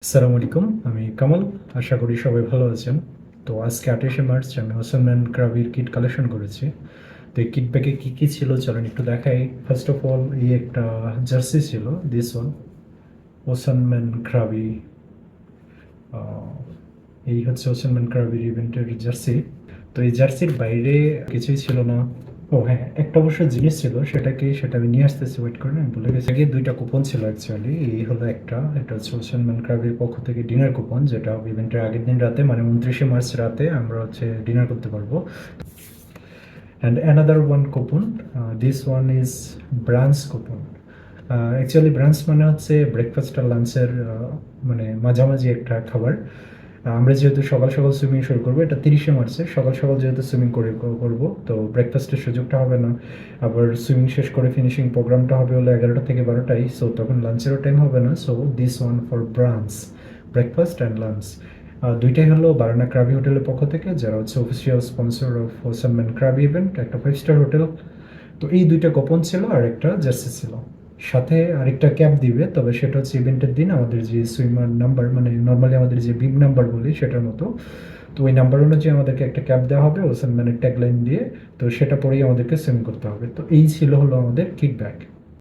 আসসালামু আলাইকুম। আমি কামাল। আশা করি সবাই ভালো আছেন। তো আজকে ২৮শে মার্চ আমি ওসমান ক্রাবির কিট কালেকশন করেছি। তো এই কিট ব্যাগে কী ছিল চলেন একটু দেখাই। ফার্স্ট অফ অল এই একটা জার্সি ছিল, দিস ওয়ান ওসমান ক্রাবি। আ এই হচ্ছে ওসমান ক্রাবির ইভেন্টের জার্সি। তো এই জার্সির বাইরে কিছুই ছিল না। ও হ্যাঁ, একটা অবশ্য জিনিস ছিল, সেটা আমি নিয়ে আসতেছি, ওয়েট করেন, আমি ভুলে গেছি। আগে ২ টা কুপন ছিল অ্যাকচুয়ালি। এই হলো একটা, এটা হচ্ছে ওসমান ক্রাবির পক্ষ থেকে ডিনার কুপন, যেটা ইভেন্টের আগের দিন রাতে মানে ২৯শে মার্চ রাতে আমরা হচ্ছে ডিনার করতে পারবো। And another one coupon, this one is branch coupon. Actually branch মানে হচ্ছে ব্রেকফাস্ট আর লাঞ্চের মানে মাঝামাঝি একটা খাবার। আমরা যেহেতু সকাল সকাল সুইমিং শুরু করবো, এটা ৩০শে মার্চে সকাল সকাল যেহেতু সুইমিং করবো, তো ব্রেকফাস্টের সুযোগটা হবে না। আবার সুইমিং শেষ করে ফিনিশিং প্রোগ্রামটা হবে হলো ১১টা থেকে ১২টায়, সো তখন লাঞ্চেরও টাইম হবে না। So this one for brunch, breakfast and lunch. দুইটাই হলো বারানা ক্রাবি হোটেলের পক্ষ থেকে, যারা হচ্ছে অফিসিয়াল স্পন্সর অফ ওসামান ক্রাবি ইভেন্ট, একটা 5 স্টার হোটেল। তো এই ২টা কুপন ছিল আর একটা জার্সি ছিল। সাথে আরেকটা ক্যাপ দিবে, তবে সেটা হচ্ছে ইভেন্টের দিন আমাদের যে সুইমার নাম্বার, মানে নর্মালি আমাদের যে বিব নাম্বার বলি সেটার মতো। তো ওই নাম্বার অনুযায়ী আমাদেরকে একটা ক্যাপ দেওয়া হবে ওসানম্যানের ট্যাগলাইন দিয়ে। তো সেটা পরেই আমাদেরকে সুইম করতে হবে। তো এই ছিল হলো আমাদের কিট ব্যাগ।